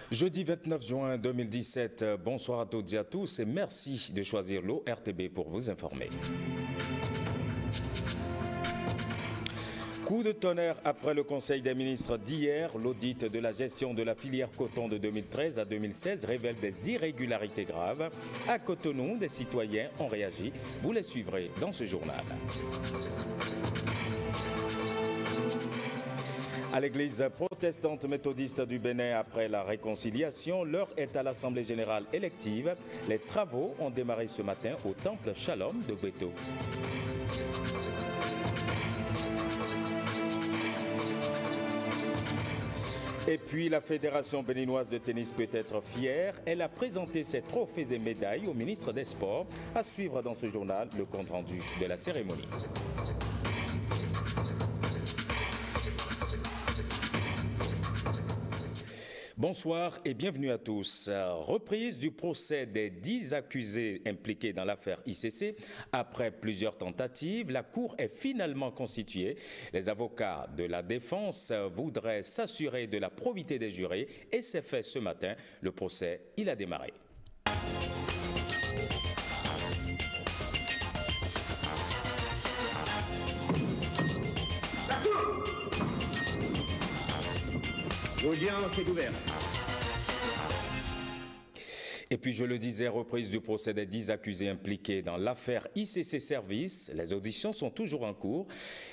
Jeudi 29 juin 2017, bonsoir à toutes et à tous et merci de choisir l'ORTB pour vous informer. Coup de tonnerre après le Conseil des ministres d'hier, l'audit de la gestion de la filière coton de 2013 à 2016 révèle des irrégularités graves. À Cotonou, des citoyens ont réagi. Vous les suivrez dans ce journal. À l'église protestante méthodiste du Bénin, après la réconciliation, l'heure est à l'Assemblée générale élective. Les travaux ont démarré ce matin au temple Shalom de Beto. Et puis la Fédération béninoise de tennis peut être fière. Elle a présenté ses trophées et médailles au ministre des Sports. À suivre dans ce journal le compte-rendu de la cérémonie. Bonsoir et bienvenue à tous. Reprise du procès des 10 accusés impliqués dans l'affaire ICC. Après plusieurs tentatives, la Cour est finalement constituée. Les avocats de la défense voudraient s'assurer de la probité des jurés et c'est fait ce matin. Le procès, il a démarré. L'audience est ouverte. Et puis, je le disais, reprise du procès des 10 accusés impliqués dans l'affaire ICC Service. Les auditions sont toujours en cours.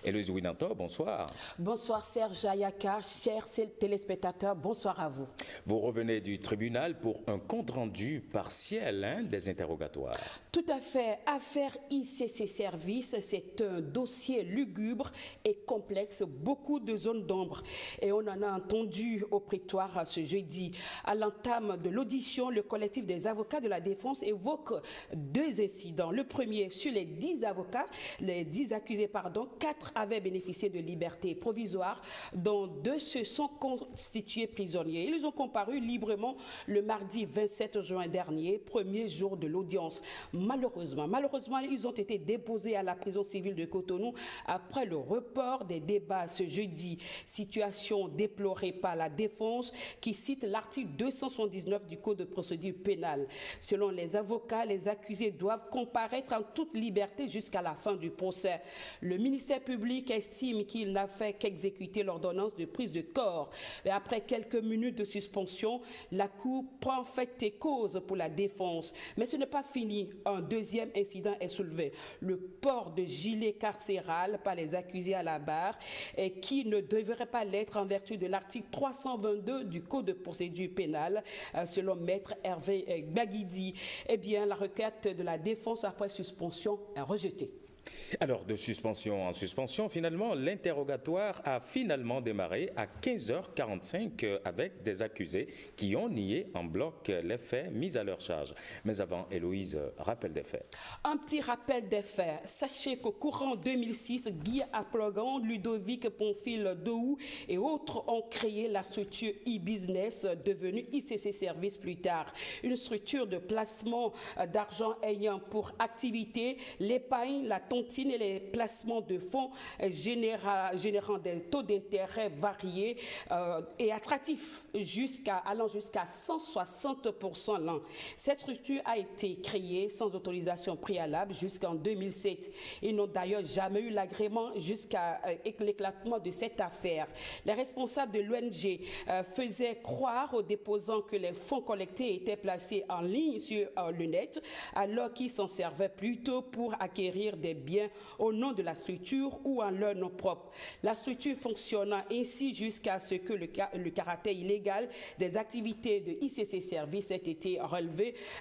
Héloïse Winanto, bonsoir. Bonsoir Serge Ayaka, chers téléspectateurs, bonsoir à vous. Vous revenez du tribunal pour un compte-rendu partiel des interrogatoires. Tout à fait. Affaire ICC Service, c'est un dossier lugubre et complexe, beaucoup de zones d'ombre. Et on en a entendu au prétoire ce jeudi. À l'entame de l'audition, le collectif des avocats de la défense évoque 2 incidents. Le premier, sur les 10 avocats, les 10 accusés, 4 avaient bénéficié de liberté provisoire, dont 2 se sont constitués prisonniers. Ils ont comparu librement le mardi 27 juin dernier, premier jour de l'audience. Malheureusement, ils ont été déposés à la prison civile de Cotonou après le report des débats ce jeudi. Situation déplorée par la défense qui cite l'article 279 du Code de procédure pénale. Selon les avocats, les accusés doivent comparaître en toute liberté jusqu'à la fin du procès. Le ministère public estime qu'il n'a fait qu'exécuter l'ordonnance de prise de corps. Et après quelques minutes de suspension, la Cour prend fait et cause pour la défense. Mais ce n'est pas fini. Un deuxième incident est soulevé. Le port de gilet carcéral par les accusés à la barre et qui ne devrait pas l'être en vertu de l'article 322 du Code de procédure pénale, selon Maître Hervé Baguidi. Eh bien, la requête de la défense après suspension est rejetée. Alors, de suspension en suspension, finalement, l'interrogatoire a finalement démarré à 15h45 avec des accusés qui ont nié en bloc les faits mis à leur charge. Mais avant, Héloïse, rappel des faits. Un petit rappel des faits. Sachez qu'au courant 2006, Guy Aplogan, Ludovic Ponfil Dohou et autres ont créé la structure e-business devenue ICC Service plus tard. Une structure de placement d'argent ayant pour activité l'épargne, la tontine et les placements de fonds générant des taux d'intérêt variés et attractifs allant jusqu'à 160% l'an. Cette structure a été créée sans autorisation préalable jusqu'en 2007. Ils n'ont d'ailleurs jamais eu l'agrément jusqu'à l'éclatement de cette affaire. Les responsables de l'ONG faisaient croire aux déposants que les fonds collectés étaient placés en ligne sur le net, alors qu'ils s'en servaient plutôt pour acquérir des biens au nom de la structure ou en leur nom propre. La structure fonctionna ainsi jusqu'à ce que le caractère illégal des activités de ICC Service ait été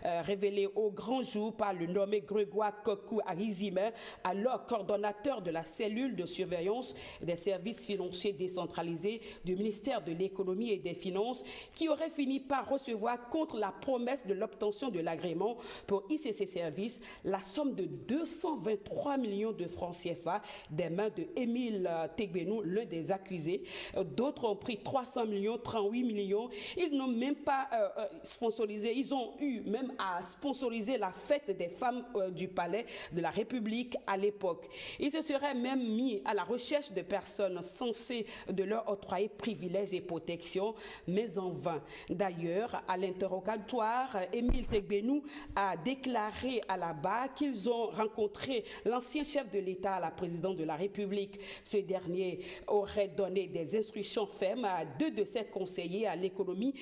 révélé au grand jour par le nommé Grégoire Kokou Arizime, alors coordonnateur de la cellule de surveillance des services financiers décentralisés du ministère de l'économie et des finances, qui aurait fini par recevoir contre la promesse de l'obtention de l'agrément pour ICC Service la somme de 223 3 millions de francs CFA des mains de Émile Tegbenou, l'un des accusés. D'autres ont pris 300 millions, 38 millions. Ils n'ont même pas sponsorisé, ils ont eu même à sponsoriser la fête des femmes du palais de la République à l'époque. Ils se seraient même mis à la recherche de personnes censées de leur octroyer privilèges et protection, mais en vain. D'ailleurs, à l'interrogatoire, Émile Tegbenou a déclaré à la barre qu'ils ont rencontré l'ancien chef de l'État, la présidente de la République. Ce dernier aurait donné des instructions fermes à 2 de ses conseillers à l'économie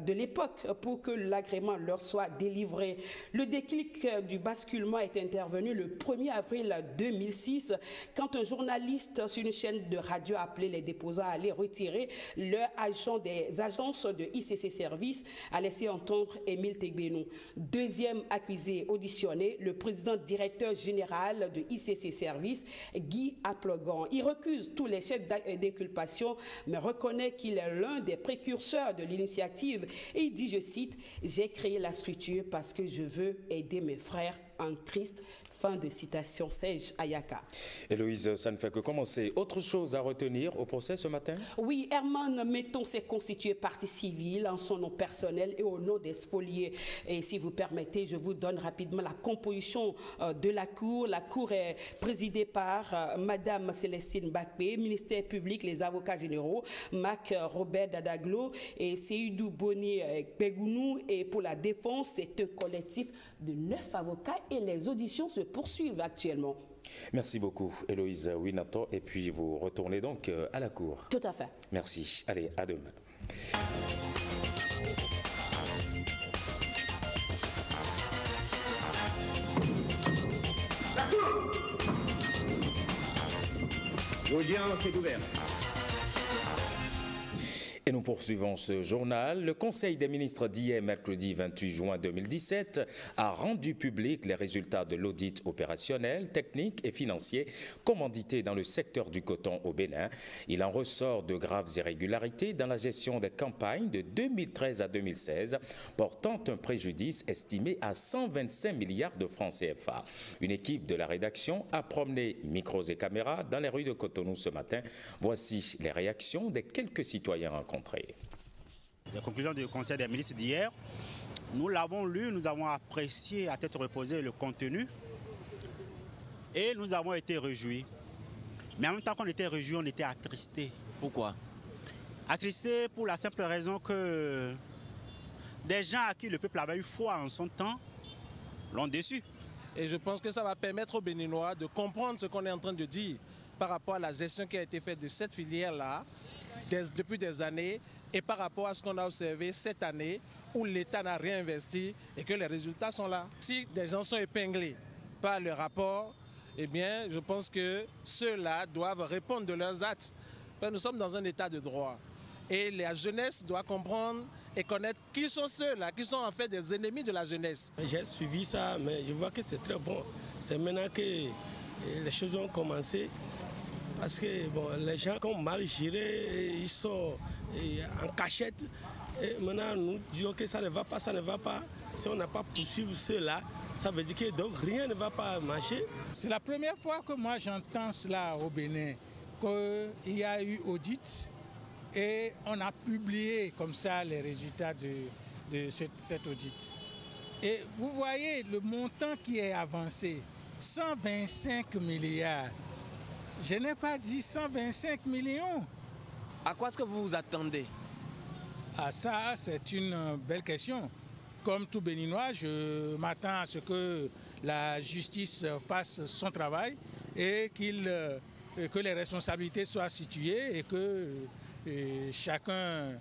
de l'époque pour que l'agrément leur soit délivré. Le déclic du basculement est intervenu le 1er avril 2006 quand un journaliste sur une chaîne de radio a appelé les déposants à aller retirer leur agent des agences de ICC Service, a laissé entendre Émile Tegbenou. Deuxième accusé auditionné, le président directeur général de ICC Service, Guy Aplogan. Il recuse tous les chefs d'inculpation, mais reconnaît qu'il est l'un des précurseurs de l'initiative. Et il dit, je cite, « J'ai créé la structure parce que je veux aider mes frères en Christ ». Fin de citation, Serge Ayaka. Héloïse, ça ne fait que commencer. Autre chose à retenir au procès ce matin? Oui, Herman Metton s'est constitué partie civile en son nom personnel et au nom des spoliés. Et si vous permettez, je vous donne rapidement la composition de la Cour. La Cour est présidée par Madame Célestine Bakpé, ministère public, les avocats généraux, Mac Robert Dadaglo et Seydou Boni Begounou. Et pour la défense, c'est un collectif de 9 avocats et les auditions se poursuivent actuellement. Merci beaucoup, Héloïse Winato. Et puis, vous retournez donc à la Cour. Tout à fait. Merci. Allez, à demain. La Cour! L'audience est ouverte. Et nous poursuivons ce journal. Le Conseil des ministres d'hier, mercredi 28 juin 2017, a rendu public les résultats de l'audit opérationnel, technique et financier commandité dans le secteur du coton au Bénin. Il en ressort de graves irrégularités dans la gestion des campagnes de 2013 à 2016, portant un préjudice estimé à 125 milliards de francs CFA. Une équipe de la rédaction a promené micros et caméras dans les rues de Cotonou ce matin. Voici les réactions des quelques citoyens rencontrés. Les conclusions du Conseil des ministres d'hier, nous l'avons lu, nous avons apprécié à tête reposée le contenu et nous avons été réjouis. Mais en même temps qu'on était réjouis, on était attristés. Pourquoi? Attristés pour la simple raison que des gens à qui le peuple avait eu foi en son temps l'ont déçu. Et je pense que ça va permettre aux Béninois de comprendre ce qu'on est en train de dire par rapport à la gestion qui a été faite de cette filière-là depuis des années et par rapport à ce qu'on a observé cette année où l'État n'a rien investi et que les résultats sont là. Si des gens sont épinglés par le rapport, eh bien, je pense que ceux-là doivent répondre de leurs actes. Nous sommes dans un état de droit et la jeunesse doit comprendre et connaître qui sont ceux-là, qui sont en fait des ennemis de la jeunesse. J'ai suivi ça, mais je vois que c'est très bon. C'est maintenant que les choses ont commencé. Parce que bon, les gens qui ont mal géré, ils sont en cachette. Et maintenant, nous disons que ça ne va pas, ça ne va pas. Si on n'a pas poursuivi cela, ça veut dire que donc rien ne va pas marcher. C'est la première fois que moi j'entends cela au Bénin, qu'il y a eu audit et on a publié comme ça les résultats de cet audit. Et vous voyez le montant qui est avancé, 125 milliards. Je n'ai pas dit 125 millions. À quoi est-ce que vous vous attendez? Ah, ça, c'est une belle question. Comme tout Béninois, je m'attends à ce que la justice fasse son travail et que les responsabilités soient situées et que chacun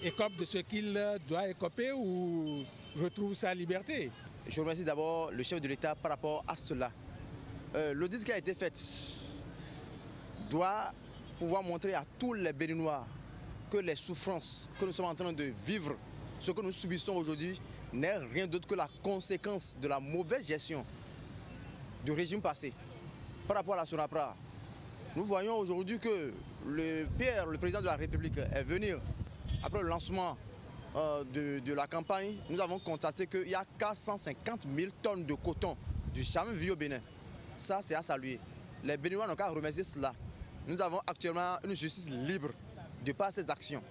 écope de ce qu'il doit écoper ou retrouve sa liberté. Je remercie d'abord le chef de l'État par rapport à cela. L'audit qui a été fait doit pouvoir montrer à tous les Béninois que les souffrances que nous sommes en train de vivre, ce que nous subissons aujourd'hui, n'est rien d'autre que la conséquence de la mauvaise gestion du régime passé. Par rapport à la SONAPRA, nous voyons aujourd'hui que le PR, le président de la République, est venu après le lancement de la campagne. Nous avons constaté qu'il y a 450 000 tonnes de coton du jamais vu au Bénin. Ça, c'est à saluer. Les Béninois n'ont qu'à remercier cela. Nous avons actuellement une justice libre de par ces actions.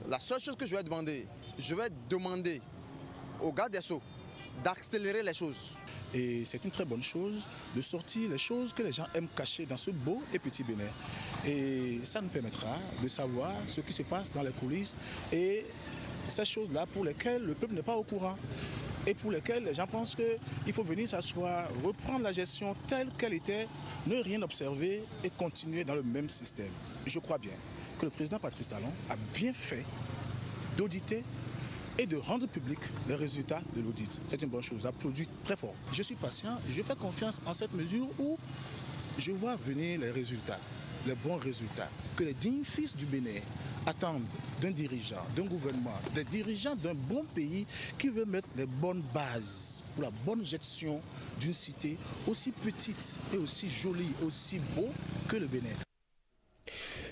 La seule chose que je vais demander aux gardes des Sceaux d'accélérer les choses. Et c'est une très bonne chose de sortir les choses que les gens aiment cacher dans ce beau et petit Bénin. Et ça nous permettra de savoir ce qui se passe dans les coulisses et ces choses-là pour lesquelles le peuple n'est pas au courant et pour lesquelles les gens pensent qu'il faut venir s'asseoir, reprendre la gestion telle qu'elle était, ne rien observer et continuer dans le même système. Je crois bien que le président Patrice Talon a bien fait d'auditer et de rendre public les résultats de l'audit. C'est une bonne chose, j'applaudis très fort. Je suis patient, je fais confiance en cette mesure où je vois venir les résultats, les bons résultats, que les dignes fils du Bénin attendent d'un dirigeant, d'un gouvernement, des dirigeants d'un bon pays qui veut mettre les bonnes bases pour la bonne gestion d'une cité aussi petite et aussi jolie, aussi beau que le Bénin.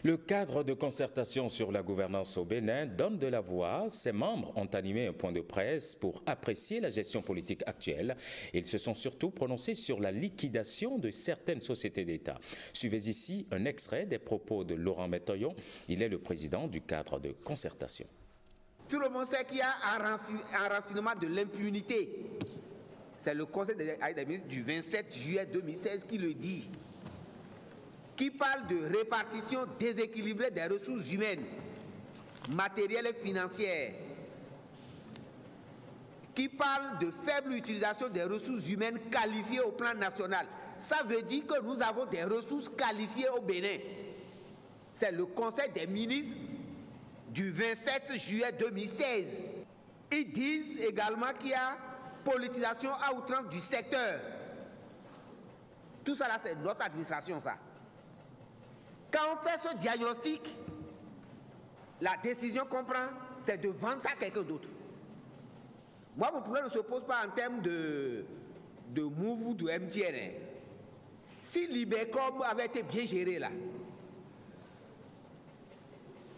Le cadre de concertation sur la gouvernance au Bénin donne de la voix. Ses membres ont animé un point de presse pour apprécier la gestion politique actuelle. Ils se sont surtout prononcés sur la liquidation de certaines sociétés d'État. Suivez ici un extrait des propos de Laurent Métoyon. Il est le président du cadre de concertation. Tout le monde sait qu'il y a un enracinement de l'impunité. C'est le Conseil des ministres du 27 juillet 2016 qui le dit, qui parle de répartition déséquilibrée des ressources humaines, matérielles et financières, qui parle de faible utilisation des ressources humaines qualifiées au plan national. Ça veut dire que nous avons des ressources qualifiées au Bénin. C'est le Conseil des ministres du 27 juillet 2016. Ils disent également qu'il y a politisation à outrance du secteur. Tout ça là, c'est notre administration, ça. Quand on fait ce diagnostic, la décision qu'on prend, c'est de vendre ça à quelqu'un d'autre. Moi, mon problème ne se pose pas en termes de Move ou de MTN. Si l'Ibecom avait été bien géré là,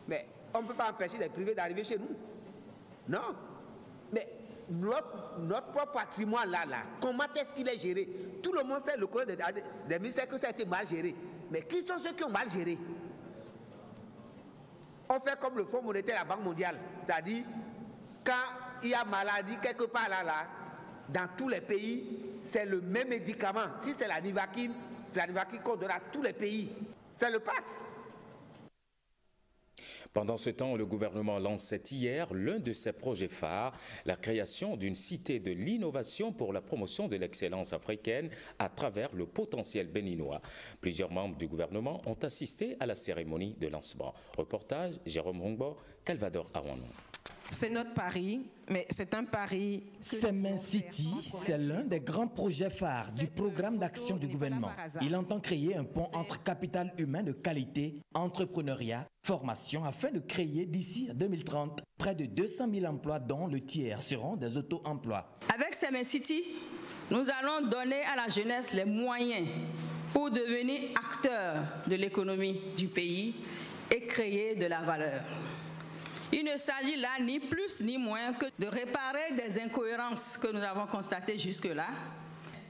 mais on ne peut pas empêcher les privés d'arriver chez nous. Non. Mais notre propre patrimoine là, comment est-ce qu'il est géré? Tout le monde sait, le Conseil des ministres, que ça a été mal géré. Mais qui sont ceux qui ont mal géré? On fait comme le Fonds monétaire, la Banque mondiale. C'est-à-dire, quand il y a maladie quelque part là, dans tous les pays, c'est le même médicament. Si c'est la Nivaquine, c'est la Nivaquine qu'on donne à tous les pays. C'est le pass. Pendant ce temps, le gouvernement lançait hier l'un de ses projets phares, la création d'une cité de l'innovation pour la promotion de l'excellence africaine à travers le potentiel béninois. Plusieurs membres du gouvernement ont assisté à la cérémonie de lancement. Reportage, Jérôme Rongbo, Calvador Arouanou. C'est notre pari, mais c'est un pari... Semen City, c'est l'un des grands projets phares du programme d'action du gouvernement. Il entend créer un pont entre capital humain de qualité, entrepreneuriat, formation, afin de créer d'ici 2030 près de 200 000 emplois dont le tiers seront des auto-emplois. Avec Semen City, nous allons donner à la jeunesse les moyens pour devenir acteurs de l'économie du pays et créer de la valeur. Il ne s'agit là ni plus ni moins que de réparer des incohérences que nous avons constatées jusque-là.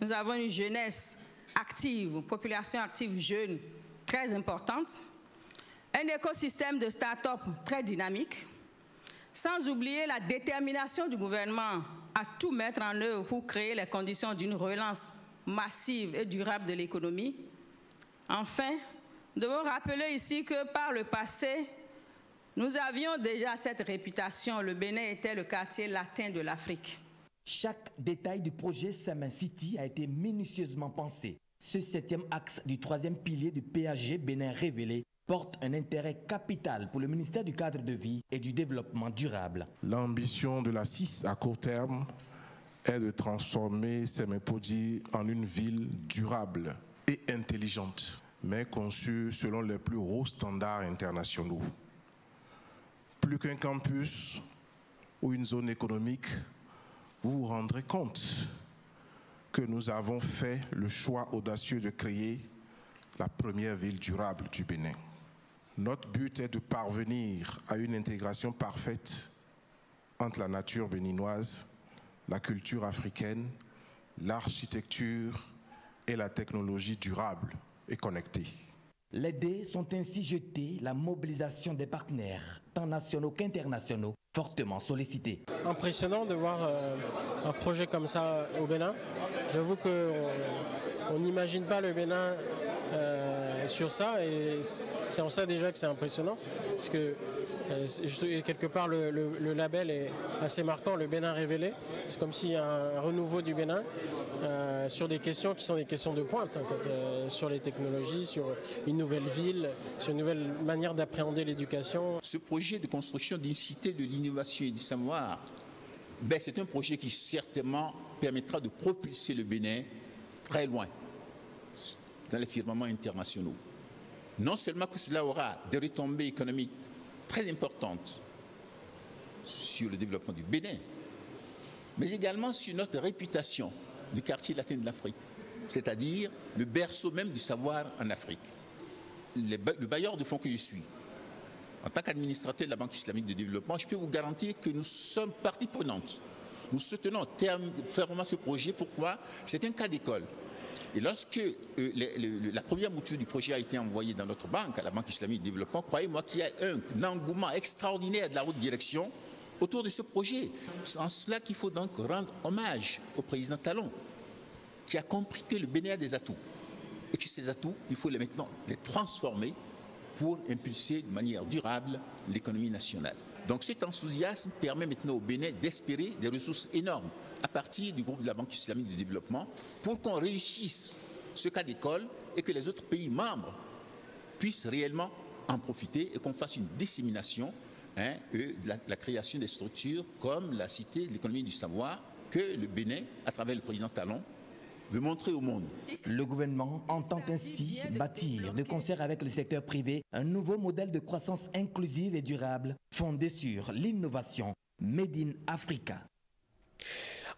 Nous avons une jeunesse active, une population active jeune très importante, un écosystème de start-up très dynamique, sans oublier la détermination du gouvernement à tout mettre en œuvre pour créer les conditions d'une relance massive et durable de l'économie. Enfin, nous devons rappeler ici que par le passé, nous avions déjà cette réputation, le Bénin était le quartier latin de l'Afrique. Chaque détail du projet Semen City a été minutieusement pensé. Ce 7e axe du 3e pilier du PAG Bénin révélé porte un intérêt capital pour le ministère du Cadre de vie et du Développement durable. L'ambition de la CIS à court terme est de transformer Semen-Poddy en une ville durable et intelligente, mais conçue selon les plus hauts standards internationaux. Plus qu'un campus ou une zone économique, vous vous rendrez compte que nous avons fait le choix audacieux de créer la première ville durable du Bénin. Notre but est de parvenir à une intégration parfaite entre la nature béninoise, la culture africaine l'architecture et la technologie durable et connectée. Les dés sont ainsi jetés, la mobilisation des partenaires, tant nationaux qu'internationaux, fortement sollicités. Impressionnant de voir un projet comme ça au Bénin. J'avoue qu'on n'imagine pas le Bénin sur ça, et c'est en ça déjà que c'est impressionnant, parce que quelque part le label est assez marquant, le Bénin révélé. C'est comme s'il y a un renouveau du Bénin sur des questions qui sont des questions de pointe, en fait, sur les technologies, sur une nouvelle ville, sur une nouvelle manière d'appréhender l'éducation. Ce projet de construction d'une cité de l'innovation et du savoir, c'est un projet qui certainement permettra de propulser le Bénin très loin dans les firmaments internationaux. Non seulement que cela aura des retombées économiques très importantes sur le développement du Bénin, mais également sur notre réputation du quartier latin de l'Afrique, c'est-à-dire le berceau même du savoir en Afrique. Le bailleur de fonds que je suis, en tant qu'administrateur de la Banque islamique de développement, je peux vous garantir que nous sommes partie prenante. Nous soutenons fermement ce projet. Pourquoi? C'est un cas d'école. Et lorsque la première mouture du projet a été envoyée dans notre banque, à la Banque islamique de développement, croyez-moi qu'il y a un engouement extraordinaire de la haute direction autour de ce projet. C'est en cela qu'il faut donc rendre hommage au président Talon, qui a compris que le Bénin a des atouts, et que ces atouts, il faut maintenant les transformer pour impulser de manière durable l'économie nationale. Donc cet enthousiasme permet maintenant au Bénin d'espérer des ressources énormes à partir du groupe de la Banque islamique de développement pour qu'on réussisse ce cas d'école et que les autres pays membres puissent réellement en profiter et qu'on fasse une dissémination de la création des structures comme la Cité de l'économie du savoir que le Bénin, à travers le président Talon, veut montrer au monde. Le gouvernement entend ainsi bâtir, de concert avec le secteur privé, un nouveau modèle de croissance inclusive et durable fondé sur l'innovation Made in Africa.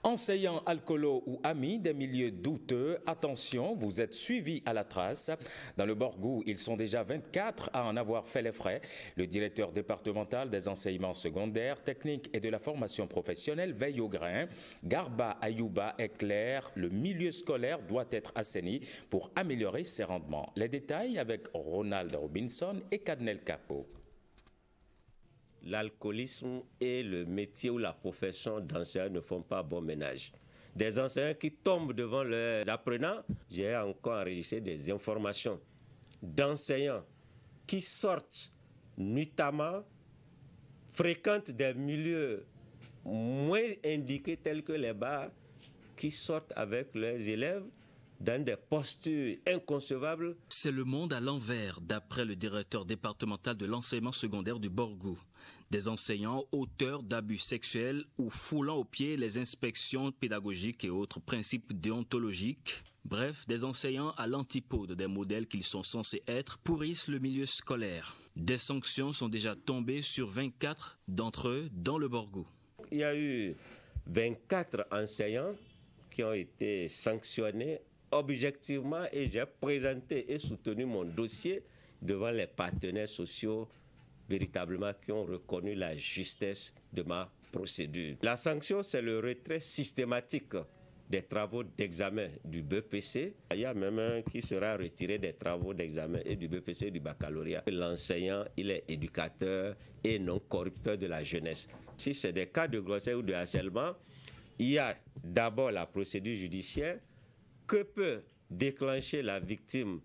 Enseignants alcoolos ou amis des milieux douteux, attention, vous êtes suivis à la trace. Dans le Borgou, ils sont déjà 24 à en avoir fait les frais. Le directeur départemental des enseignements secondaires, techniques et de la formation professionnelle veille au grain. Garba Ayouba est clair, le milieu scolaire doit être assaini pour améliorer ses rendements. Les détails avec Ronald Robinson et Cadnel Capo. L'alcoolisme et le métier ou la profession d'enseignant ne font pas bon ménage. Des enseignants qui tombent devant leurs apprenants, j'ai encore enregistré des informations d'enseignants qui sortent nuitamment, fréquentent des milieux moins indiqués tels que les bars, qui sortent avec leurs élèves dans des postures inconcevables. C'est le monde à l'envers, d'après le directeur départemental de l'enseignement secondaire du Borgou. Des enseignants auteurs d'abus sexuels ou foulant aux pieds les inspections pédagogiques et autres principes déontologiques. Bref, des enseignants à l'antipode des modèles qu'ils sont censés être pourrissent le milieu scolaire. Des sanctions sont déjà tombées sur 24 d'entre eux dans le Borgou. Il y a eu 24 enseignants qui ont été sanctionnés objectivement et j'ai présenté et soutenu mon dossier devant les partenaires sociaux véritablement qui ont reconnu la justesse de ma procédure. La sanction, c'est le retrait systématique des travaux d'examen du BEPC. Il y a même un qui sera retiré des travaux d'examen et du BEPC et du baccalauréat. L'enseignant, il est éducateur et non corrupteur de la jeunesse. Si c'est des cas de grossesse ou de harcèlement, il y a d'abord la procédure judiciaire que peut déclencher la victime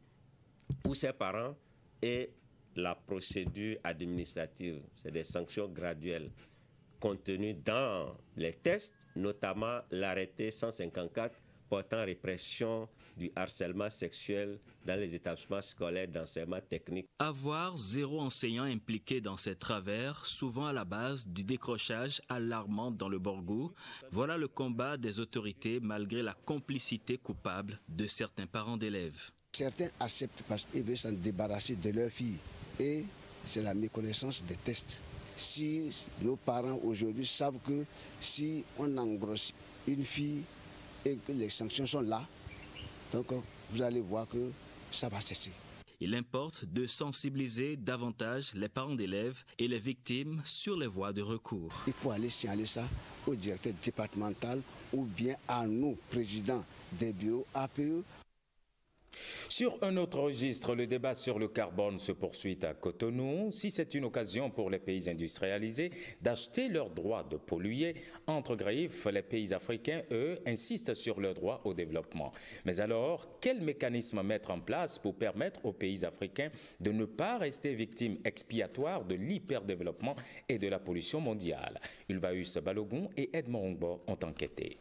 ou ses parents et la procédure administrative. C'est des sanctions graduelles contenues dans les textes, notamment l'arrêté 154 portant répression du harcèlement sexuel dans les établissements scolaires d'enseignement technique. Avoir 0 enseignant impliqué dans ces travers, souvent à la base du décrochage alarmant dans le Borgou, voilà le combat des autorités malgré la complicité coupable de certains parents d'élèves. Certains acceptent parce qu'ils veulent s'en débarrasser de leur fille. Et c'est la méconnaissance des tests. Si nos parents aujourd'hui savent que si on engrosse une fille et que les sanctions sont là, donc vous allez voir que ça va cesser. Il importe de sensibiliser davantage les parents d'élèves et les victimes sur les voies de recours. Il faut aller signaler ça au directeur départemental ou bien à nous, présidents des bureaux APE. Sur un autre registre, le débat sur le carbone se poursuit à Cotonou. Si c'est une occasion pour les pays industrialisés d'acheter leur droit de polluer, entre griffes, les pays africains, eux, insistent sur leur droit au développement. Mais alors, quel mécanisme mettre en place pour permettre aux pays africains de ne pas rester victimes expiatoires de l'hyperdéveloppement et de la pollution mondiale? Ulvaeus Balogun et Edmond Ongbo ont enquêté.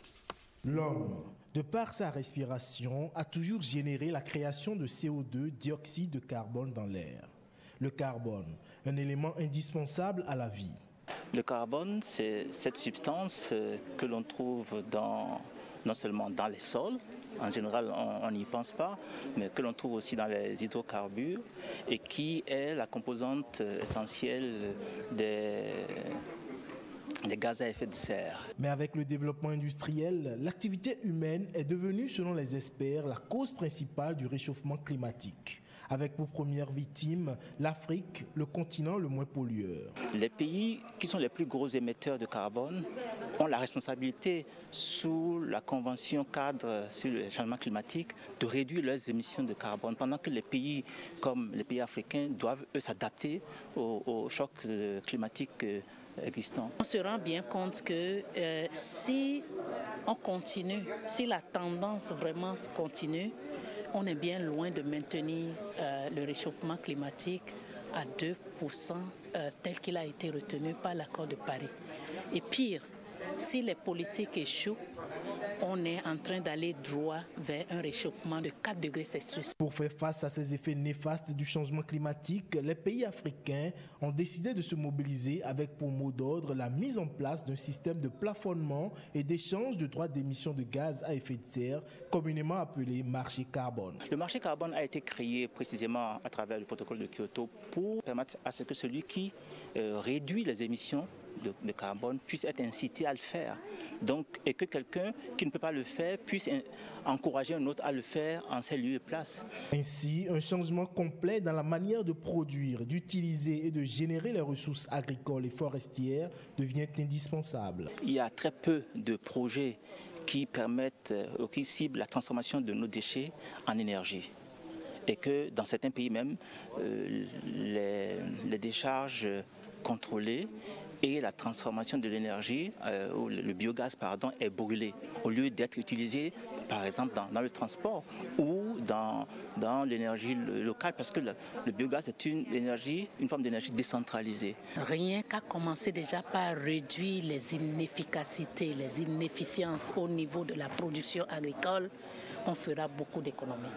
L'homme, de par sa respiration, a toujours généré la création de CO2, dioxyde de carbone dans l'air. Le carbone, un élément indispensable à la vie. Le carbone, c'est cette substance que l'on trouve non seulement dans les sols, en général on n'y pense pas, mais que l'on trouve aussi dans les hydrocarbures et qui est la composante essentielle des gaz à effet de serre. Mais avec le développement industriel, l'activité humaine est devenue, selon les experts, la cause principale du réchauffement climatique. Avec pour première victime l'Afrique, le continent le moins pollueur. Les pays qui sont les plus gros émetteurs de carbone ont la responsabilité, sous la Convention cadre sur le changement climatique, de réduire leurs émissions de carbone, pendant que les pays comme les pays africains doivent, eux, s'adapter au choc climatique existant. On se rend bien compte que si on continue, si la tendance vraiment se continue, on est bien loin de maintenir le réchauffement climatique à 2% tel qu'il a été retenu par l'accord de Paris. Et pire, si les politiques échouent, on est en train d'aller droit vers un réchauffement de 4 degrés Celsius. Pour faire face à ces effets néfastes du changement climatique, les pays africains ont décidé de se mobiliser avec pour mot d'ordre la mise en place d'un système de plafonnement et d'échange de droits d'émission de gaz à effet de serre, communément appelé marché carbone. Le marché carbone a été créé précisément à travers le protocole de Kyoto pour permettre à ce que celui qui réduit les émissions de carbone puisse être incité à le faire. Donc, et que quelqu'un qui ne peut pas le faire puisse encourager un autre à le faire en ses lieux et places. Ainsi, un changement complet dans la manière de produire, d'utiliser et de générer les ressources agricoles et forestières devient indispensable. Il y a très peu de projets qui permettent ou qui ciblent la transformation de nos déchets en énergie. Et que dans certains pays même, les décharges contrôlées et la transformation de l'énergie, le biogaz pardon, est brûlé au lieu d'être utilisé par exemple dans le transport ou dans l'énergie locale, parce que le biogaz est une forme d'énergie décentralisée. Rien qu'à commencer déjà par réduire les inefficacités, les inefficiences au niveau de la production agricole, on fera beaucoup d'économies.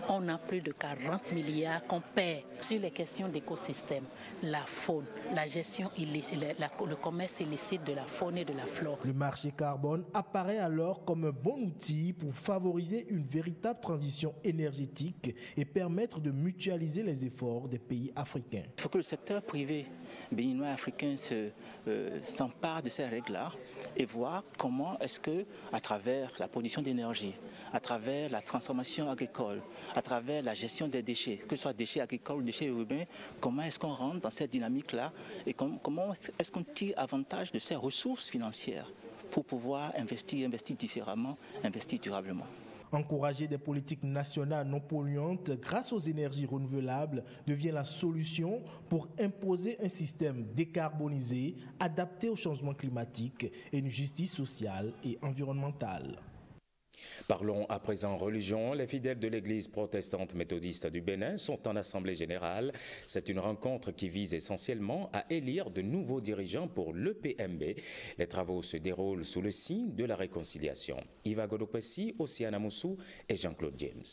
On a plus de 40 milliards qu'on perd sur les questions d'écosystème, la faune, la gestion illicite, le commerce illicite de la faune et de la flore. Le marché carbone apparaît alors comme un bon outil pour favoriser une véritable transition énergétique et permettre de mutualiser les efforts des pays africains. Il faut que le secteur privé béninois et africain s'empare de ces règles-là et voir comment est-ce que, à travers la production d'énergie, à travers la transformation agricole, à travers la gestion des déchets, que ce soit déchets agricoles ou déchets urbains, comment est-ce qu'on rentre dans cette dynamique-là et comment est-ce qu'on tire avantage de ces ressources financières pour pouvoir investir différemment, investir durablement. Encourager des politiques nationales non polluantes grâce aux énergies renouvelables devient la solution pour imposer un système décarbonisé, adapté au changement climatique et une justice sociale et environnementale. Parlons à présent religion. Les fidèles de l'église protestante méthodiste du Bénin sont en assemblée générale. C'est une rencontre qui vise essentiellement à élire de nouveaux dirigeants pour l'EPMB. Les travaux se déroulent sous le signe de la réconciliation. Yva Godopessi, Oceana Moussou et Jean-Claude James.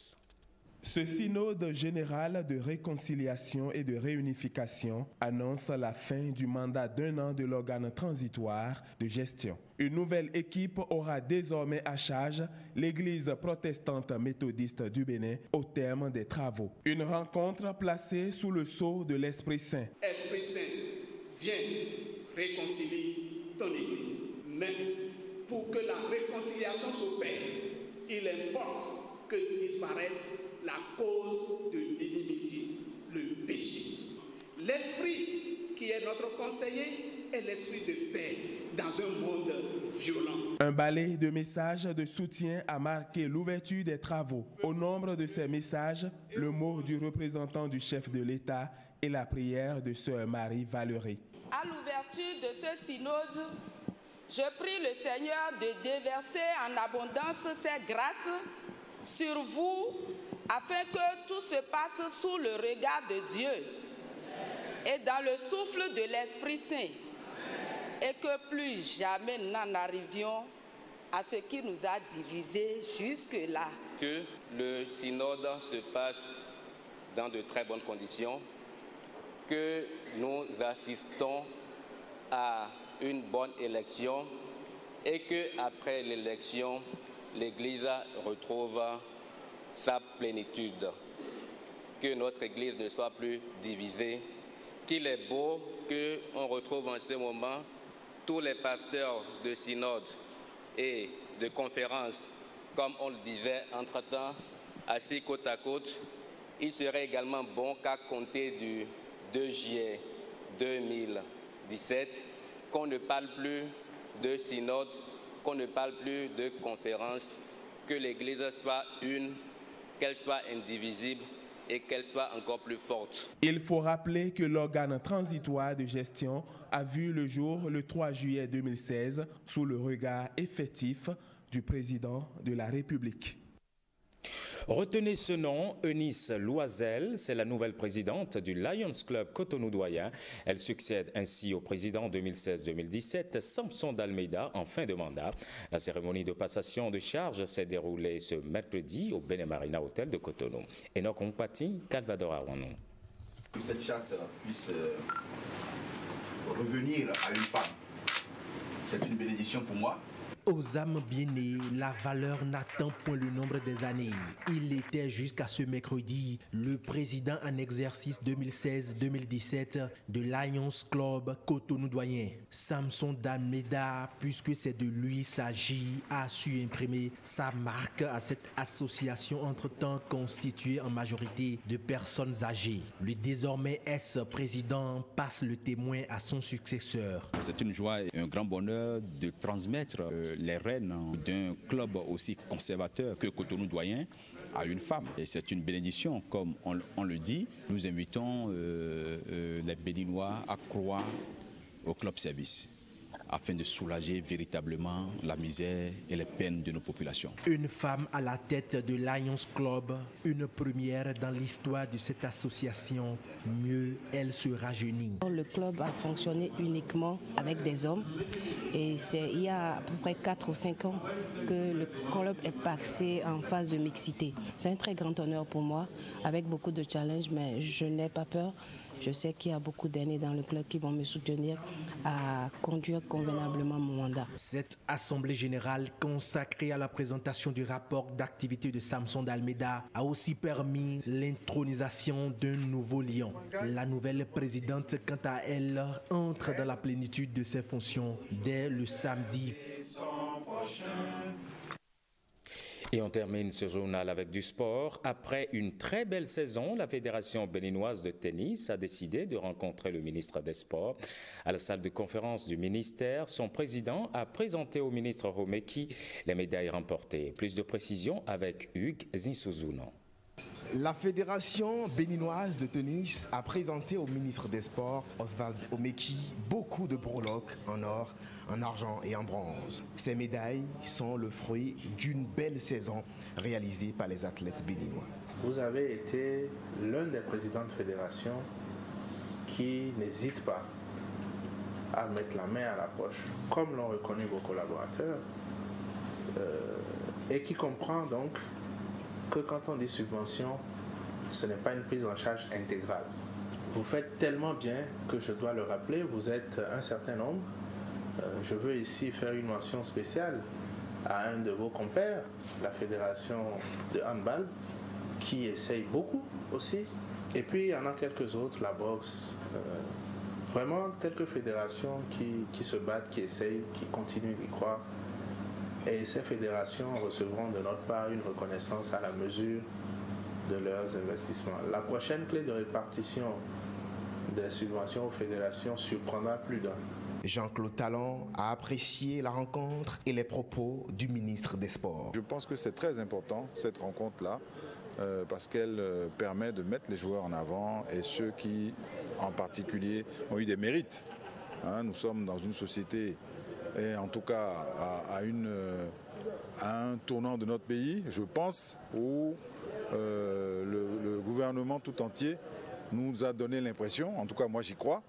Ce synode général de réconciliation et de réunification annonce la fin du mandat d'1 an de l'organe transitoire de gestion. Une nouvelle équipe aura désormais à charge l'Église protestante méthodiste du Bénin au terme des travaux. Une rencontre placée sous le sceau de l'Esprit Saint. Esprit Saint, viens réconcilier ton Église. Mais pour que la réconciliation s'opère, il importe que disparaisse la cause de l'inimitié. le péché. L'esprit qui est notre conseiller est l'esprit de paix dans un monde violent. Un balai de messages de soutien a marqué l'ouverture des travaux. Au nombre de ces messages, le mot du représentant du chef de l'État et la prière de Sœur Marie Valérie. À l'ouverture de ce synode, je prie le Seigneur de déverser en abondance ses grâces sur vous afin que tout se passe sous le regard de Dieu et dans le souffle de l'Esprit Saint, et que plus jamais nous n'en arrivions à ce qui nous a divisés jusque-là. Que le synode se passe dans de très bonnes conditions, que nous assistons à une bonne élection et qu'après l'élection, l'Église retrouve sa plénitude. Que notre Église ne soit plus divisée, qu'il est beau qu'on retrouve en ce moment tous les pasteurs de synode et de conférences, comme on le disait entre-temps, assis côte à côte. Il serait également bon qu'à compter du 2 juillet 2017, qu'on ne parle plus de synode, qu'on ne parle plus de conférences, que l'Église soit une, qu'elle soit indivisible et qu'elle soit encore plus forte. Il faut rappeler que l'organe transitoire de gestion a vu le jour le 3 juillet 2016 sous le regard effectif du président de la République. Retenez ce nom, Eunice Loisel, c'est la nouvelle présidente du Lions Club Cotonou-Doyen. Elle succède ainsi au président 2016-2017, Samson d'Almeida, en fin de mandat. La cérémonie de passation de charge s'est déroulée ce mercredi au Benemarina Hotel de Cotonou. Enoch Ompati, Calvador Arwanou. Que cette charte puisse revenir à une femme, c'est une bénédiction pour moi. Aux âmes bien-nées, la valeur n'attend point le nombre des années. Il était jusqu'à ce mercredi le président en exercice 2016-2017 de Lions Club Cotonou-Doyen. Samson d'Almeida, puisque c'est de lui s'agit, a su imprimer sa marque à cette association entre-temps constituée en majorité de personnes âgées. Le désormais ex-président passe le témoin à son successeur. C'est une joie et un grand bonheur de transmettre les rênes d'un club aussi conservateur que Cotonou-Doyen à une femme. Et c'est une bénédiction, comme on le dit. Nous invitons les Béninois à croire au club service, afin de soulager véritablement la misère et les peines de nos populations. Une femme à la tête de Lions Club, une première dans l'histoire de cette association. Mieux, elle se rajeunit. Le club a fonctionné uniquement avec des hommes et c'est il y a à peu près 4 ou 5 ans que le club est passé en phase de mixité. C'est un très grand honneur pour moi, avec beaucoup de challenges, mais je n'ai pas peur. Je sais qu'il y a beaucoup d'aînés dans le club qui vont me soutenir à conduire convenablement mon mandat. Cette assemblée générale consacrée à la présentation du rapport d'activité de Samson d'Almeida a aussi permis l'intronisation d'un nouveau lion. La nouvelle présidente, quant à elle, entre dans la plénitude de ses fonctions dès le samedi. Et on termine ce journal avec du sport. Après une très belle saison, la Fédération béninoise de tennis a décidé de rencontrer le ministre des Sports. À la salle de conférence du ministère, son président a présenté au ministre Romeki les médailles remportées. Plus de précisions avec Hugues Zinsouzuno. La Fédération béninoise de tennis a présenté au ministre des Sports, Oswald Omeki, beaucoup de breloques en or, en argent et en bronze. Ces médailles sont le fruit d'une belle saison réalisée par les athlètes béninois. Vous avez été l'un des présidents de fédération qui n'hésite pas à mettre la main à la poche, comme l'ont reconnu vos collaborateurs, et qui comprend donc que quand on dit subvention, ce n'est pas une prise en charge intégrale. Vous faites tellement bien que je dois le rappeler, vous êtes un certain nombre. Je veux ici faire une mention spéciale à un de vos compères, la fédération de handball, qui essaye beaucoup aussi. Et puis il y en a quelques autres, la boxe, vraiment quelques fédérations qui se battent, qui essayent, qui continuent d'y croire. Et ces fédérations recevront de notre part une reconnaissance à la mesure de leurs investissements. La prochaine clé de répartition des subventions aux fédérations surprendra plus d'un. Jean-Claude Talon a apprécié la rencontre et les propos du ministre des Sports. Je pense que c'est très important cette rencontre-là parce qu'elle permet de mettre les joueurs en avant et ceux qui en particulier ont eu des mérites. Nous sommes dans une société et en tout cas à un tournant de notre pays, je pense, où le gouvernement tout entier nous a donné l'impression, en tout cas moi j'y crois,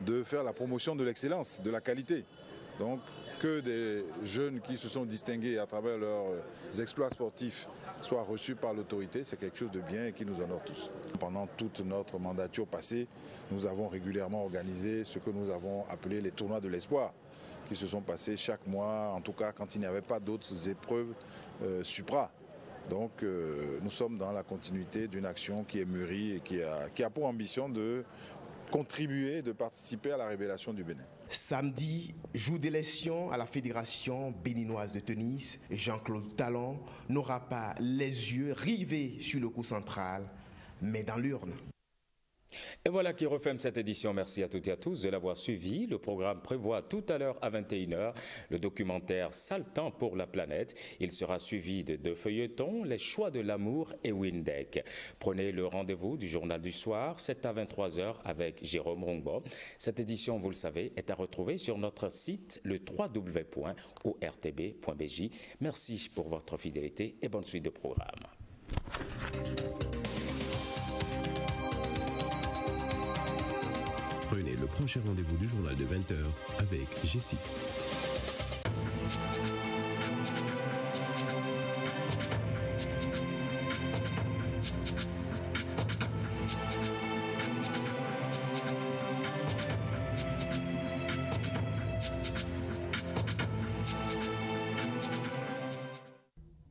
de faire la promotion de l'excellence, de la qualité. Donc que des jeunes qui se sont distingués à travers leurs exploits sportifs soient reçus par l'autorité, c'est quelque chose de bien et qui nous honore tous. Pendant toute notre mandature passée, nous avons régulièrement organisé ce que nous avons appelé les tournois de l'espoir, qui se sont passés chaque mois, en tout cas quand il n'y avait pas d'autres épreuves supra. Donc nous sommes dans la continuité d'une action qui est mûrie et qui a pour ambition de contribuer, de participer à la révélation du Bénin. Samedi, jour d'élection à la Fédération béninoise de tennis, Jean-Claude Talon n'aura pas les yeux rivés sur le coup central, mais dans l'urne. Et voilà qui referme cette édition. Merci à toutes et à tous de l'avoir suivi. Le programme prévoit tout à l'heure à 21h le documentaire Sale temps pour la planète. Il sera suivi de 2 feuilletons, Les choix de l'amour et Windeck. Prenez le rendez-vous du journal du soir, c'est à 23h avec Jérôme Rongbo. Cette édition, vous le savez, est à retrouver sur notre site, le www.ortb.bj. Merci pour votre fidélité et bonne suite de programme. Prenez le prochain rendez-vous du journal de 20h avec G6.